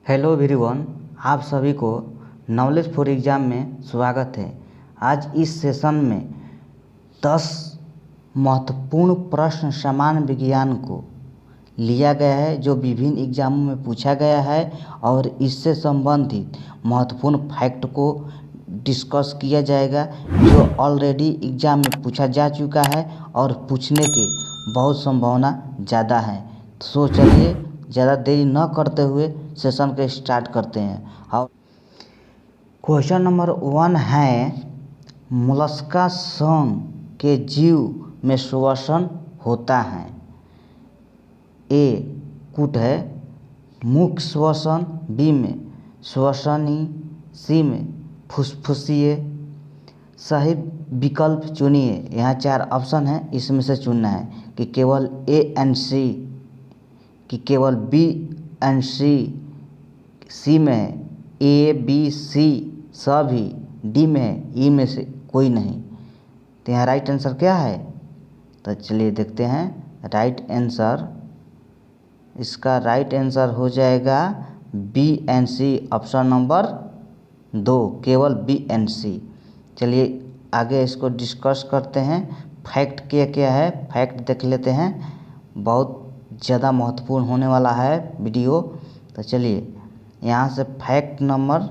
Hello everyone, आप सभी को नॉलेज फॉर एग्ज़ाम में स्वागत है। आज इस सेशन में 10 महत्वपूर्ण प्रश्न सामान्य विज्ञान को लिया गया है जो विभिन्न एग्जामों में पूछा गया है और इससे संबंधित महत्वपूर्ण फैक्ट को डिस्कस किया जाएगा जो ऑलरेडी एग्ज़ाम में पूछा जा चुका है और पूछने की बहुत संभावना ज़्यादा है। तो चलिए ज़्यादा देरी न करते हुए सेशन के स्टार्ट करते हैं। और क्वेश्चन नंबर 1 है, मोलस्का संघ के जीव में श्वसन होता है। ए कूट है, मुख्य श्वसन, बी में श्वसनी, सी में फुसफुसीय। सही विकल्प चुनिए। यहाँ 4 ऑप्शन है, इसमें से चुनना है कि केवल ए एंड सी, कि केवल बी एंड सी, सी में है ए बी सी सभी, डी में है ई में से कोई नहीं। तो यहाँ राइट आंसर क्या है? तो चलिए देखते हैं। राइट आंसर, इसका राइट आंसर हो जाएगा b and c, option number 2, केवल बी एंड सी। चलिए आगे इसको डिस्कस करते हैं। फैक्ट क्या क्या है, फैक्ट देख लेते हैं। बहुत ज़्यादा महत्वपूर्ण होने वाला है वीडियो। तो चलिए यहाँ से फैक्ट नंबर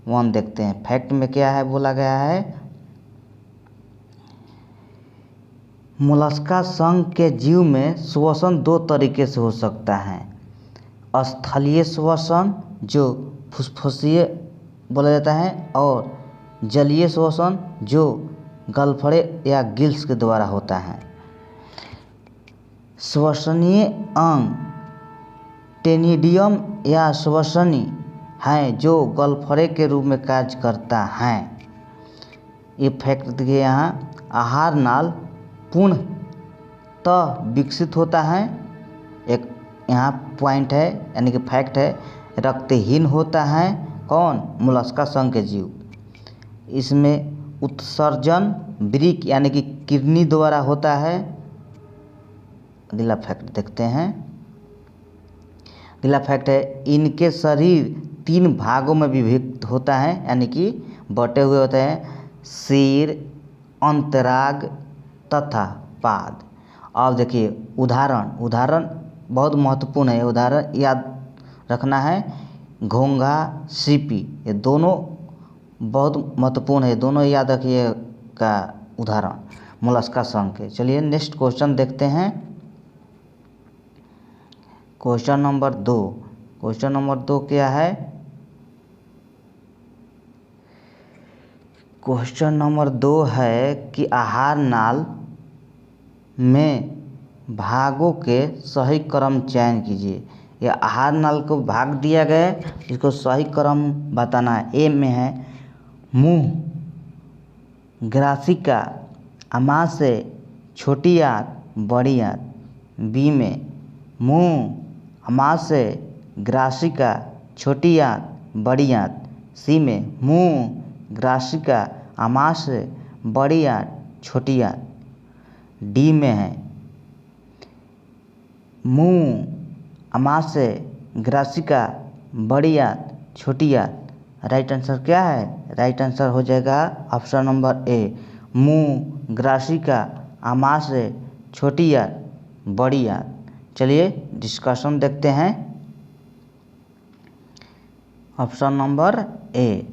1 देखते हैं। फैक्ट में क्या है बोला गया है, मोलस्का संघ के जीव में श्वसन 2 तरीके से हो सकता है। स्थलीय श्वसन जो फुसफुसीय बोला जाता है, और जलीय श्वसन जो गलफड़े या गिल्स के द्वारा होता है। श्वसनीय अंग टेनिडियम या श्वसनी हैं जो गलफड़े के रूप में कार्य करता है। ये फैक्ट देखिए यहाँ। आहार नाल पूर्णतः विकसित होता है, एक यहाँ पॉइंट है यानी कि फैक्ट है। रक्तहीन होता है कौन? मोलस्का संघ के जीव। इसमें उत्सर्जन वृक्क यानी कि किडनी द्वारा होता है। अगला फैक्ट देखते हैं। अगला फैक्ट है, इनके शरीर 3 भागों में विभक्त होता है यानी कि बटे हुए होते हैं, सिर, अंतराग तथा पाद। अब देखिए उदाहरण बहुत महत्वपूर्ण है। उदाहरण याद रखना है, घोंघा, सीपी, ये दोनों बहुत महत्वपूर्ण है, दोनों याद रखिएगा उदाहरण मोलस्का संघ के। चलिए नेक्स्ट क्वेश्चन देखते हैं। Question number 2। क्वेश्चन नंबर 2 क्या है? क्वेश्चन नंबर 2 है कि आहार नाल में भागों के सही क्रम चयन कीजिए। यह आहार नाल को भाग दिया गया है, इसको सही क्रम बताना है। ए में है मुंह, ग्रासिका, आमाशय, छोटी आंत, बड़ी आंत। बी में मुंह, आमाशय, ग्रासिका, छोटी आंत, बड़ी आंत। सी में मुंह, ग्रासिका, आमाशय, बड़ी आंत, छोटी आंत। डी में है मुंह, आमाशय, ग्रासिका, बड़ी आंत, छोटी आंत। राइट आंसर क्या है? राइट आंसर हो जाएगा ऑप्शन नंबर ए, मुंह, ग्रासिका, आमाशय, छोटी आंत, बड़ी आंत। चलिए डिस्कशन देखते हैं। Option number A,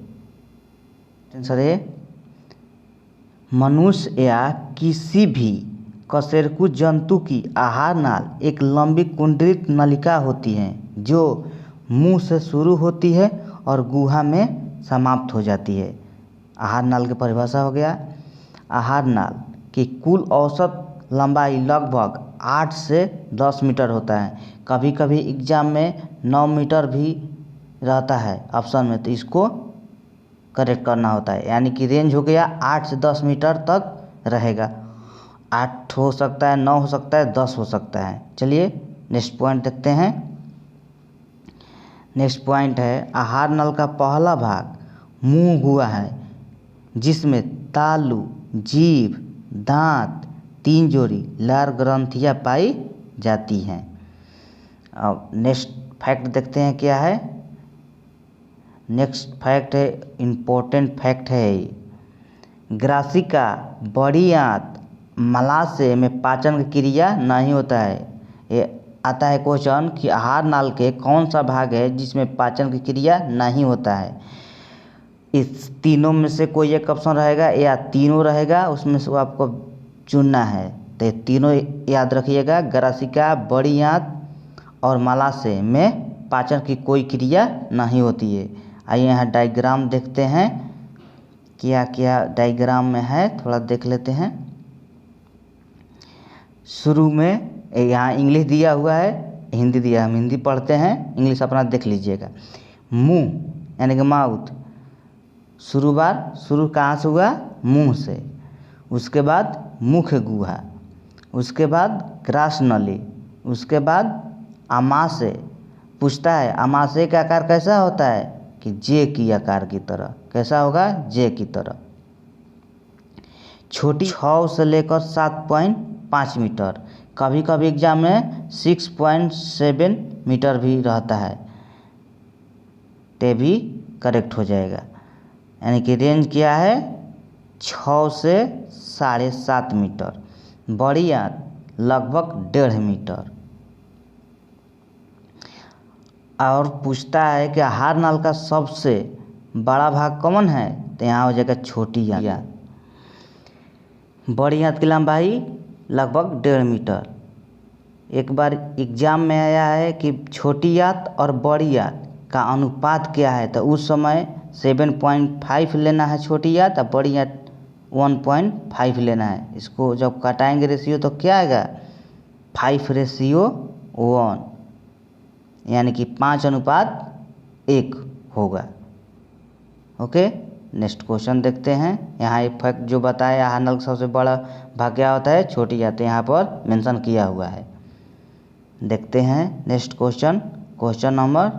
answer A, मनुष्य या किसी भी कशेरुकी जंतु की आहार नाल एक लंबी कुंडलित नलिका होती है जो मुंह से शुरू होती है और गुहा में समाप्त हो जाती है। आहार नाल की परिभाषा हो गया। आहार नाल की कुल औसत लंबाई लगभग 8 से 10 मीटर होता है। कभी कभी एग्जाम में 9 मीटर भी रहता है ऑप्शन में, तो इसको करेक्ट करना होता है। यानी कि रेंज हो गया 8 से 10 मीटर तक रहेगा। 8 हो सकता है, 9 हो सकता है, 10 हो सकता है। चलिए नेक्स्ट पॉइंट देखते हैं। नेक्स्ट पॉइंट है, आहार नल का पहला भाग मुंह हुआ है जिसमें तालु, जीभ, दांत, 3 जोड़ी लार ग्रंथियाँ पाई जाती हैं। अब नेक्स्ट फैक्ट देखते हैं क्या है। नेक्स्ट फैक्ट है, इम्पोर्टेंट फैक्ट है ये। ग्रासिका, बड़ी आंत, मलाशय में पाचन की क्रिया नहीं होता है। ये आता है क्वेश्चन कि आहार नाल के कौन सा भाग है जिसमें पाचन की क्रिया नहीं होता है। इस तीनों में से कोई एक ऑप्शन रहेगा या तीनों रहेगा, उसमें से आपको चुनना है। तो ये तीनों याद रखिएगा, ग्रासिका, बड़ी आंत और मलाशय में पाचन की कोई क्रिया नहीं होती है। आइए यहाँ डायग्राम देखते हैं, क्या क्या डायग्राम में है थोड़ा देख लेते हैं। शुरू में यहाँ इंग्लिश दिया हुआ है, हिंदी दिया है, हम हिंदी पढ़ते हैं, इंग्लिश अपना देख लीजिएगा। मुंह यानी कि माउथ, शुरू कहाँ से हुआ? मुंह से। उसके बाद मुख गुहा, उसके बाद ग्रास नली, उसके बाद आमाशय। पूछता है आमाशय का आकार कैसा होता है कि जे की आकार की तरह। कैसा होगा? जे की तरह। छोटी 6 से लेकर 7.5 मीटर, कभी कभी एग्जाम में 6.7 मीटर भी रहता है, ते भी करेक्ट हो जाएगा। यानी कि रेंज क्या है? 6 से 7.5 मीटर। बड़ी आंत लगभग 1.5 मीटर। और पूछता है कि आहार नाल का सबसे बड़ा भाग कौन है? तो यहाँ हो जाएगा छोटी आंत। बड़ी आंत की लंबाई लगभग 1.5 मीटर। एक बार एग्जाम में आया है कि छोटी आंत और बड़ी आंत का अनुपात क्या है, तो उस समय 7.5 लेना है छोटी आंत और बड़ी आंत 1.5 लेना है। इसको जब काटाएंगे रेशियो तो क्या आएगा? 5:1, यानी कि 5:1 होगा। ओके, नेक्स्ट क्वेश्चन देखते हैं। यहाँ एक फैक्ट जो बताया, आहार नल का सबसे बड़ा भाग क्या होता है? छोटी आंत, यहाँ पर मेंशन किया हुआ है। देखते हैं नेक्स्ट क्वेश्चन, क्वेश्चन नंबर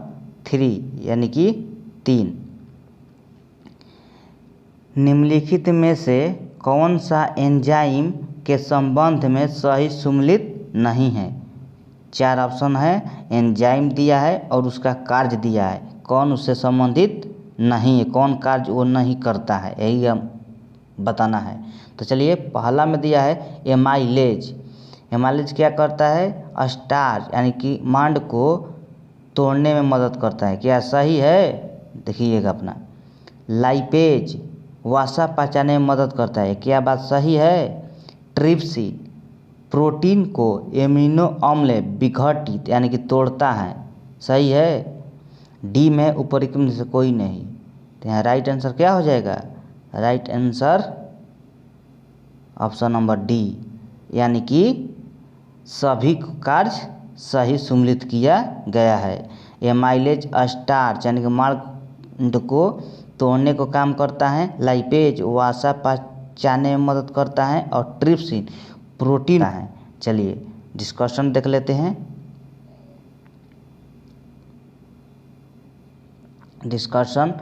3 यानी कि 3। निम्नलिखित में से कौन सा एंजाइम के संबंध में सही सम्मिलित नहीं है? 4 ऑप्शन है, एंजाइम दिया है और उसका कार्य दिया है, कौन उससे संबंधित नहीं है, कौन कार्य वो नहीं करता है, यही हम बताना है। तो चलिए, पहला में दिया है एमाइलेज। एमाइलेज क्या करता है? स्टार्च यानी कि मांड को तोड़ने में मदद करता है। क्या सही है? देखिएगा अपना। लाइपेज वसा पचाने में मदद करता है। क्या बात सही है? ट्रिप्सिन प्रोटीन को एमिनो अम्ल विघटित यानी कि तोड़ता है। सही है? डी में ऊपरी में से कोई नहीं, तो यहाँ राइट आंसर क्या हो जाएगा? Right answer option number D, यानी कि सभी कार्य सही सम्मिलित किया गया है। एमाइलेज स्टार्च यानी कि मांड को तोड़ने को काम करता है, लाइपेज वसा पचाने में मदद करता है और ट्रिप्सिन प्रोटीन है। चलिए डिस्कशन देख लेते हैं। डिस्कशन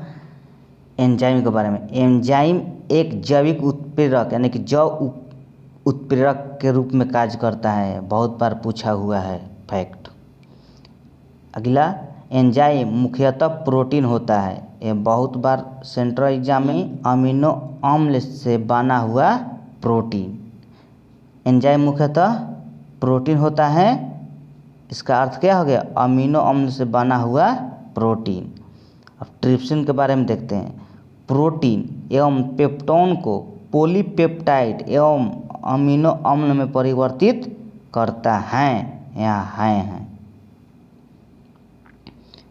एंजाइम के बारे में। एंजाइम एक जैविक उत्प्रेरक यानी कि जैव उत्प्रेरक के रूप में कार्य करता है। बहुत बार पूछा हुआ है फैक्ट। अगला, एंजाइम मुख्यतः प्रोटीन होता है। ये बहुत बार सेंट्रल एग्जाम में अमीनो अम्ल से बना हुआ प्रोटीन। एंजाइम मुख्यतः प्रोटीन होता है, इसका अर्थ क्या हो गया? अमीनो अम्ल से बना हुआ प्रोटीन। अब ट्रिप्सिन के बारे में देखते हैं। प्रोटीन एवं पेप्टोन को पॉलीपेप्टाइड एवं अमीनो अम्ल में परिवर्तित करता है। यहाँ है।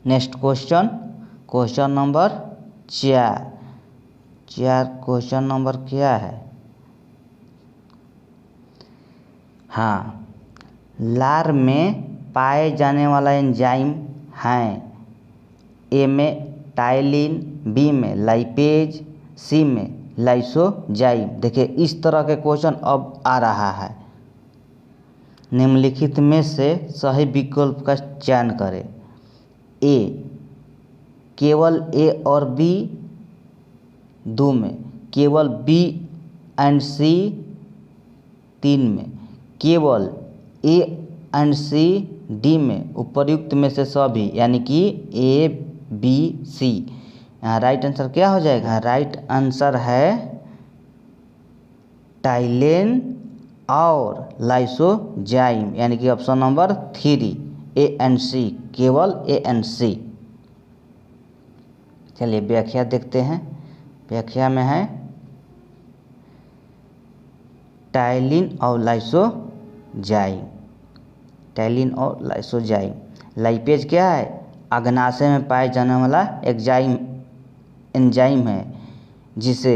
Next question, question number 4। Question number क्या है? हाँ, लार में पाए जाने वाला एंजाइम हैं। ए में टाइलिन, बी में लाइपेज, सी में लाइसोजाइम। देखिए इस तरह के क्वेश्चन अब आ रहा है। निम्नलिखित में से सही विकल्प का चयन करें। ए, केवल ए और बी। 2 में केवल बी एंड सी। 3 में केवल ए एंड सी। डी में उपर्युक्त में से सभी यानी कि ए बी सी। यहाँ राइट आंसर क्या हो जाएगा? राइट आंसर है टाइलेन और लाइसोजाइम, यानी कि ऑप्शन नंबर 3 ANC, केवल ANC। चलिए व्याख्या देखते हैं। व्याख्या में है टाइलिन और लाइसोजाइम। टाइलिन और लाइसोजाइम। लाइपेज क्या है? अग्नाशय में पाए जाने वाला एंजाइम है, जिसे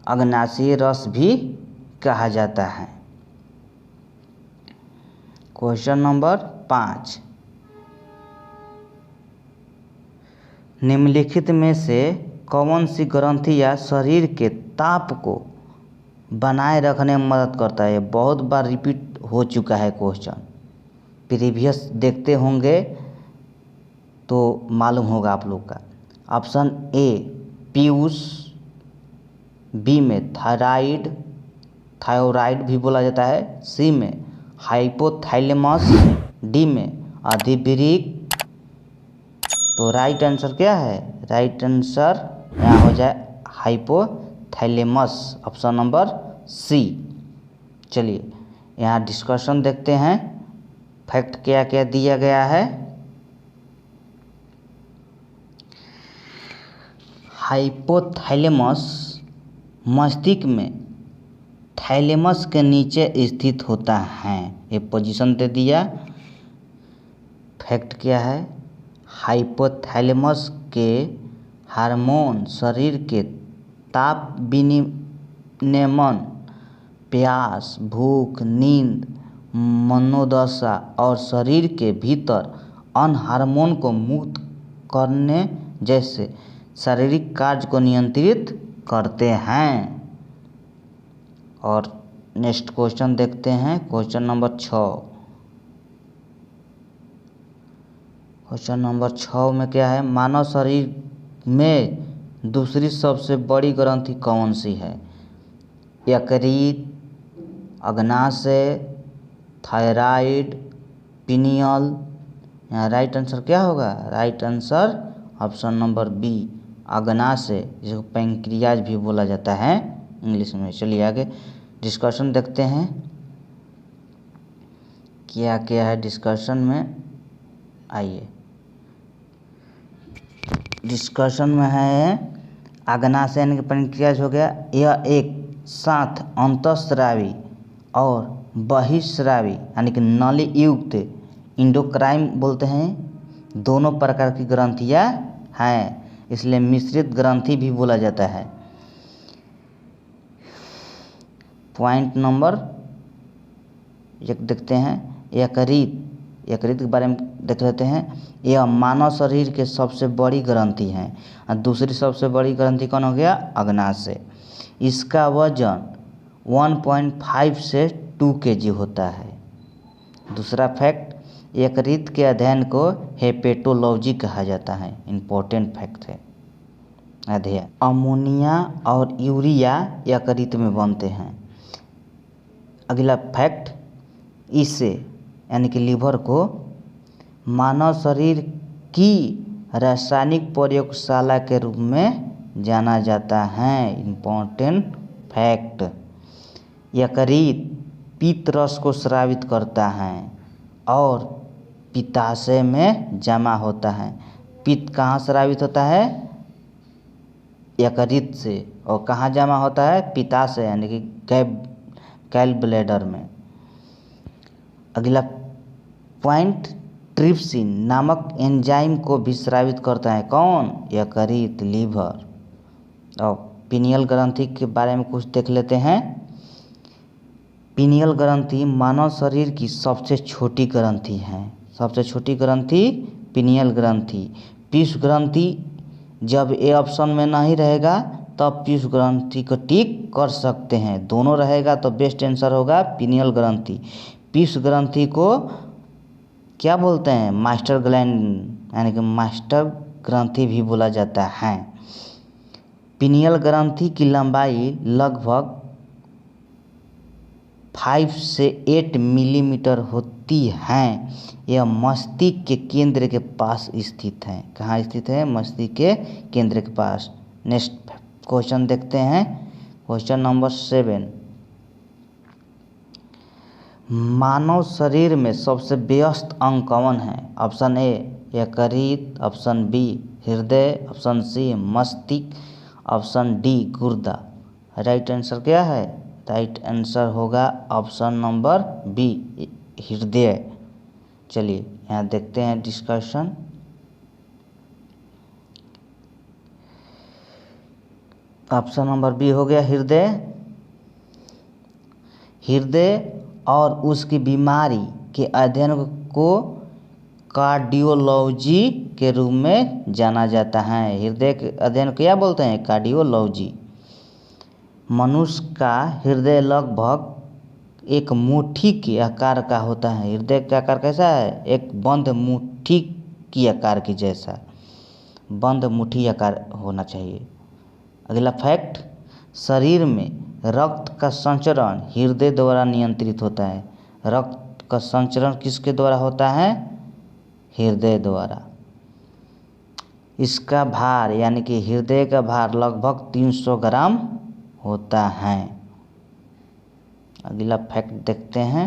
अग्नाशयी रस भी कहा जाता है। क्वेश्चन नंबर 5, निम्नलिखित में से कौन सी ग्रंथि या शरीर के ताप को बनाए रखने में मदद करता है? बहुत बार रिपीट हो चुका है क्वेश्चन, प्रीवियस देखते होंगे तो मालूम होगा आप लोग का। ऑप्शन ए पीयूष, बी में थायराइड भी बोला जाता है, सी में हाइपोथैलेमस, डी में अधिवृक्क। तो राइट आंसर क्या है? राइट आंसर यहाँ हो जाए हाइपोथैलेमस, ऑप्शन नंबर सी। चलिए यहाँ डिस्कशन देखते हैं, फैक्ट क्या क्या दिया गया है। हाइपोथैलेमस मस्तिष्क में थैलेमस के नीचे स्थित होता है, ये पोजीशन दे दिया। फैक्ट क्या है? हाइपोथैलेमस के हार्मोन शरीर के ताप विनियमन, प्यास, भूख, नींद, मनोदशा और शरीर के भीतर अन्य हार्मोन को मुक्त करने जैसे शारीरिक कार्य को नियंत्रित करते हैं। और नेक्स्ट क्वेश्चन देखते हैं, क्वेश्चन नंबर 6। क्वेश्चन नंबर 6 में क्या है? मानव शरीर में दूसरी सबसे बड़ी ग्रंथि कौन सी है? यकृत, अग्नाशय, थायराइड, पिनियल। यहाँ राइट आंसर क्या होगा? Right answer option number B अग्नाशय, जिसको पैंक्रियाज भी बोला जाता है इंग्लिश में। चलिए आगे डिस्कशन देखते हैं, क्या क्या है डिस्कशन में। आइए डिस्कशन में है अग्नाशय यानी कि पैंक्रियाज हो गया। यह एक साथ अंतःस्रावी और बहिःस्रावी यानी कि नली युक्त इंडोक्राइन बोलते हैं, दोनों प्रकार की ग्रंथियाँ हैं, इसलिए मिश्रित ग्रंथि भी बोला जाता है। पॉइंट नंबर 1 देखते हैं, यकृत के बारे में देख लेते हैं। यह मानव शरीर के सबसे बड़ी ग्रंथि है और दूसरी सबसे बड़ी ग्रंथि कौन हो गया? अग्नाशय। इसका वजन 1.5 से 2 kg होता है। दूसरा फैक्ट, यकृत के अध्ययन को हेपेटोलॉजी कहा जाता है, इम्पोर्टेंट फैक्ट है अध्ययन। अमोनिया और यूरिया यकृत में बनते हैं। अगला फैक्ट, इसे यानी कि लीवर को मानव शरीर की रासायनिक प्रयोगशाला के रूप में जाना जाता है, इम्पोर्टेंट फैक्ट। यकृत पित्त रस को स्रावित करता है और पित्ताशय में जमा होता है। पित्त कहाँ स्रावित होता है? यकृत से। और कहाँ जमा होता है? पित्ताशय यानी कि गैल ब्लैडर में। अगला पॉइंट, ट्रिप्सिन नामक एंजाइम को भी स्रावित करता है, कौन? यकृत, लीवर। और पिनियल ग्रंथि के बारे में कुछ देख लेते हैं। पिनियल ग्रंथि मानव शरीर की सबसे छोटी ग्रंथि है। सबसे छोटी ग्रंथि पिनियल ग्रंथि। पीयूष ग्रंथि जब ए ऑप्शन में नहीं रहेगा तब पीयूष ग्रंथि को टिक कर सकते हैं, दोनों रहेगा तो बेस्ट आंसर होगा पिनियल ग्रंथि। पीयूष ग्रंथि को क्या बोलते हैं? मास्टर ग्लैंड यानी कि मास्टर ग्रंथि भी बोला जाता है। पिनियल ग्रंथि की लंबाई लगभग 5 से 8 मिलीमीटर होती हैं। यह मस्तिष्क के केंद्र के पास स्थित है। कहाँ स्थित है? मस्तिष्क के केंद्र के पास। नेक्स्ट क्वेश्चन देखते हैं, क्वेश्चन नंबर 7। मानव शरीर में सबसे व्यस्त अंग कौन है? ऑप्शन ए यकृत, ऑप्शन बी हृदय, ऑप्शन सी मस्तिष्क, ऑप्शन डी गुर्दा। राइट आंसर क्या है? राइट आंसर होगा ऑप्शन नंबर बी हृदय। चलिए यहाँ देखते हैं डिस्कशन। ऑप्शन नंबर बी हो गया हृदय। हृदय और उसकी बीमारी के अध्ययन को कार्डियोलॉजी के रूप में जाना जाता है। हृदय के अध्ययन को क्या बोलते हैं? कार्डियोलॉजी। मनुष्य का हृदय लगभग एक मुट्ठी के आकार का होता है। हृदय का आकार कैसा है? एक बंद मुट्ठी की आकार की जैसा, बंद मुट्ठी आकार होना चाहिए। अगला फैक्ट, शरीर में रक्त का संचरण हृदय द्वारा नियंत्रित होता है। रक्त का संचरण किसके द्वारा होता है? हृदय द्वारा। इसका भार यानी कि हृदय का भार लगभग 300 ग्राम होता है। अगला फैक्ट देखते हैं,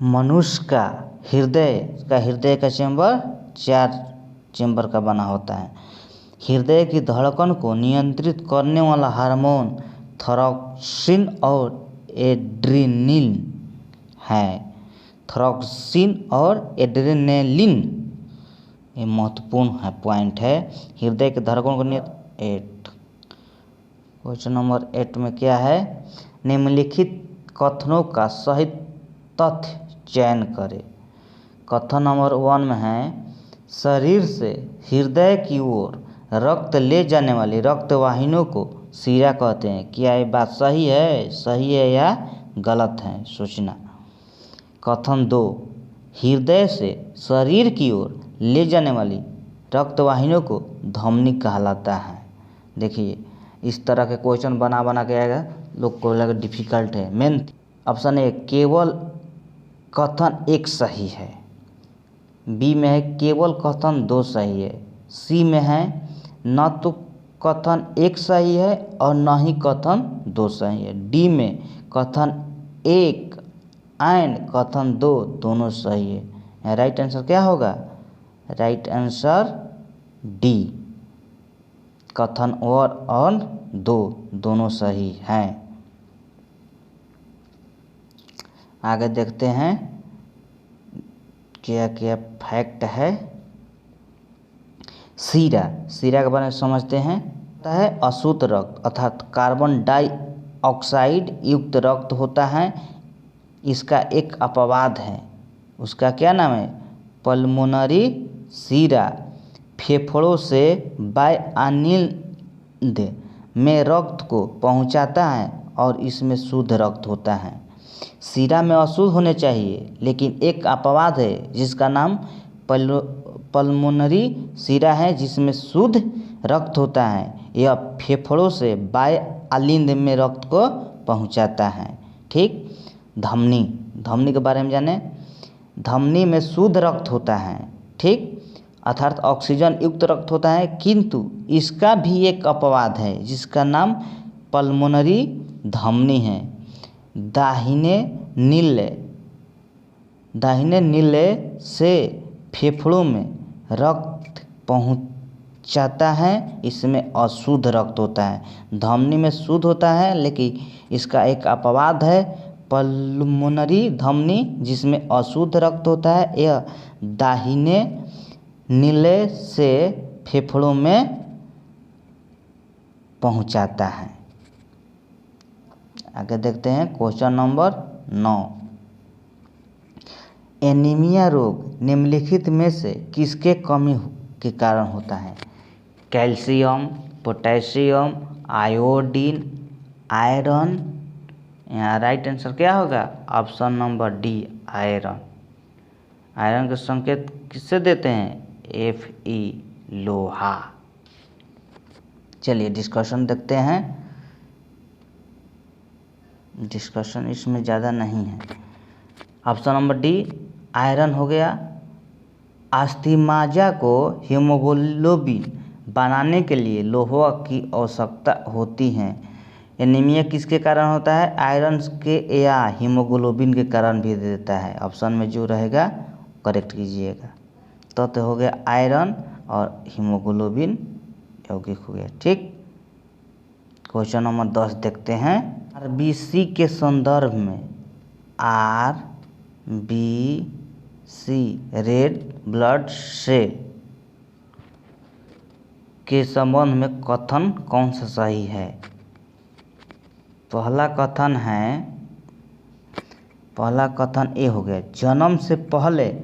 मनुष्य का हृदय का चेंबर 4 चेंबर का बना होता है। हृदय की धड़कन को नियंत्रित करने वाला हार्मोन थायरोक्सिन और एड्रेनलिन है। थायरोक्सिन और एड्रेनलिन ये महत्वपूर्ण है पॉइंट है। हृदय के धड़कन को नियंत्रित। क्वेश्चन नंबर 8 में क्या है? निम्नलिखित कथनों का सही तथ्य चयन करें। कथन नंबर 1 में है, शरीर से हृदय की ओर रक्त ले जाने वाली रक्त वाहिनियों को शिरा कहते हैं। क्या ये बात सही है? सही है या गलत है? सोचना। कथन 2, हृदय से शरीर की ओर ले जाने वाली रक्त वाहिनियों को धमनी कहलाता है। देखिए इस तरह के क्वेश्चन बना के आएगा, लोग को लगा डिफिकल्ट है। मेन ऑप्शन ए केवल कथन 1 सही है। बी में है केवल कथन 2 सही है। सी में है न तो कथन 1 सही है और न ही कथन 2 सही है। डी में कथन 1 एंड कथन 2 दोनों सही है। राइट आंसर क्या होगा? राइट आंसर डी, कथन और 2 दोनों सही हैं। आगे देखते हैं क्या क्या फैक्ट है। शिरा के बारे में समझते हैं। होता है अशुद्ध रक्त अर्थात कार्बन डाइऑक्साइड युक्त रक्त होता है। इसका एक अपवाद है, उसका क्या नाम है? पल्मोनरी शिरा। फेफड़ों से वायुनलिन में रक्त को पहुंचाता है और इसमें शुद्ध रक्त होता है। शिरा में अशुद्ध होने चाहिए, लेकिन एक अपवाद है जिसका नाम पल्मोनरी शिरा है, जिसमें शुद्ध रक्त होता है। यह फेफड़ों से वायुनलिन में रक्त को पहुंचाता है। ठीक। धमनी के बारे में जाने। धमनी में शुद्ध रक्त होता है, ठीक, अर्थात ऑक्सीजन युक्त रक्त होता है, किंतु इसका भी एक अपवाद है जिसका नाम पल्मोनरी धमनी है। दाहिने नीले से फेफड़ों में रक्त पहुंचाता है, इसमें अशुद्ध रक्त होता है। धमनी में शुद्ध होता है, लेकिन इसका एक अपवाद है पल्मोनरी धमनी, जिसमें अशुद्ध रक्त होता है। यह दाहिने नीले से फेफड़ों में पहुंचाता है। आगे देखते हैं क्वेश्चन नंबर 9। एनीमिया रोग निम्नलिखित में से किसके कमी के कारण होता है? Calcium, potassium, iodine, iron. यहाँ राइट आंसर क्या होगा? Option number D, iron. Iron के संकेत किससे देते हैं? Fe, लोहा। चलिए डिस्कशन देखते हैं। डिस्कशन इसमें ज़्यादा नहीं है। ऑप्शन नंबर डी आयरन हो गया। अस्थिमज्जा को हीमोग्लोबिन बनाने के लिए लोहा की आवश्यकता होती है। एनीमिया किसके कारण होता है? आयरन के या हीमोग्लोबिन के कारण भी दे देता है। ऑप्शन में जो रहेगा करेक्ट कीजिएगा। तो हो गया आयरन और हीमोग्लोबिन यौगिक हो गया। ठीक, क्वेश्चन नंबर 10 देखते हैं। आरबीसी के संदर्भ में आरबीसी रेड ब्लड सेल के संबंध में कथन कौन सा सही है? पहला कथन ए हो गया, जन्म से पहले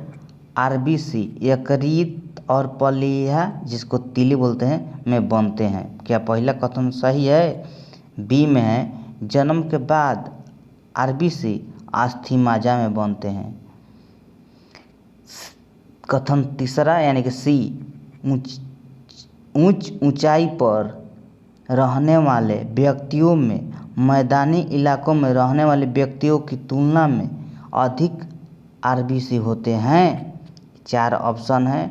आरबीसी यकृत और प्लीहा, जिसको तीली बोलते हैं, में बनते हैं। क्या पहला कथन सही है? बी में है, जन्म के बाद आरबीसी अस्थिमज्जा में बनते हैं। कथन तीसरा यानी कि सी, ऊंच ऊंचाई पर रहने वाले व्यक्तियों में मैदानी इलाकों में रहने वाले व्यक्तियों की तुलना में अधिक आरबीसी होते हैं। 4 ऑप्शन है।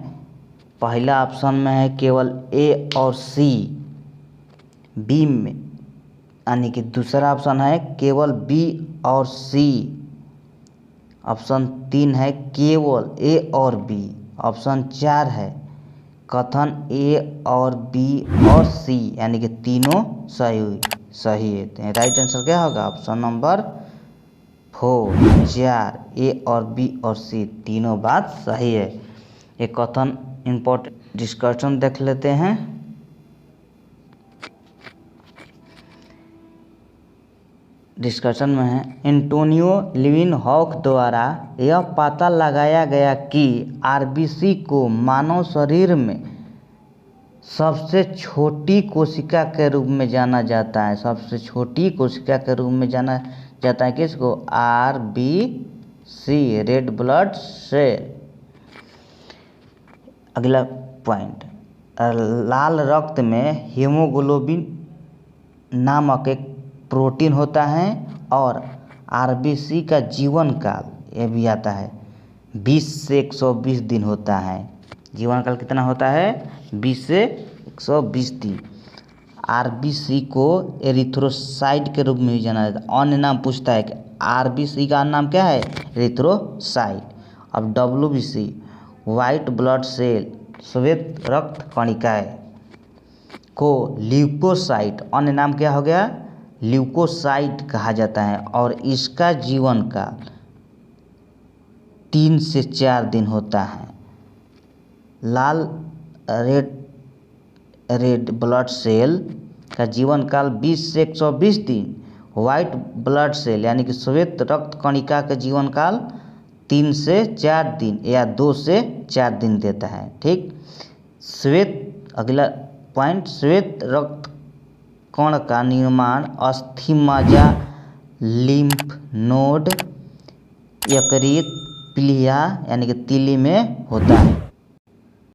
पहला ऑप्शन में है केवल ए और सी। बी में यानी कि दूसरा ऑप्शन है केवल बी और सी। ऑप्शन 3 है केवल ए और बी। ऑप्शन 4 है कथन ए और बी और सी, यानी कि तीनों सही है। राइट आंसर क्या होगा? ऑप्शन नंबर 4 ए और बी और सी तीनों बात सही है। एक कथन इम्पोर्टेंट डिस्कशन देख लेते हैं। डिस्कशन में है, एंटोनियो लीवेनहॉक द्वारा यह पता लगाया गया कि आरबीसी को मानव शरीर में सबसे छोटी कोशिका के रूप में जाना जाता है। सबसे छोटी कोशिका के रूप में जाना जाता है किसको? RBC red blood cell. अगला पॉइंट, लाल रक्त में हीमोग्लोबिन नामक एक प्रोटीन होता है और आरबीसी का जीवन काल, ये भी आता है, 20 से 120 दिन होता है। जीवन काल कितना होता है? 20 से 120 दिन। आरबीसी को एरिथ्रोसाइट के रूप में भी जाना जाता है। अन्य नाम पूछता है कि आरबीसी का नाम क्या है? एरिथ्रोसाइट। अब डब्ल्यूबीसी वाइट ब्लड सेल, श्वेत रक्त कणिकाएं को ल्यूकोसाइट, अन्य नाम क्या हो गया? ल्यूकोसाइट कहा जाता है और इसका जीवन काल 3 से 4 दिन होता है। लाल रेड ब्लड सेल का जीवन काल 20 से 120 दिन। वाइट ब्लड सेल यानी कि श्वेत रक्त कणिका का जीवन काल 3 से 4 दिन या 2 से 4 दिन देता है। ठीक, अगला पॉइंट, श्वेत रक्त कण का निर्माण अस्थिमज्जा, लिम्फ नोड, यकृत, प्लीहा यानी कि तीली में होता है।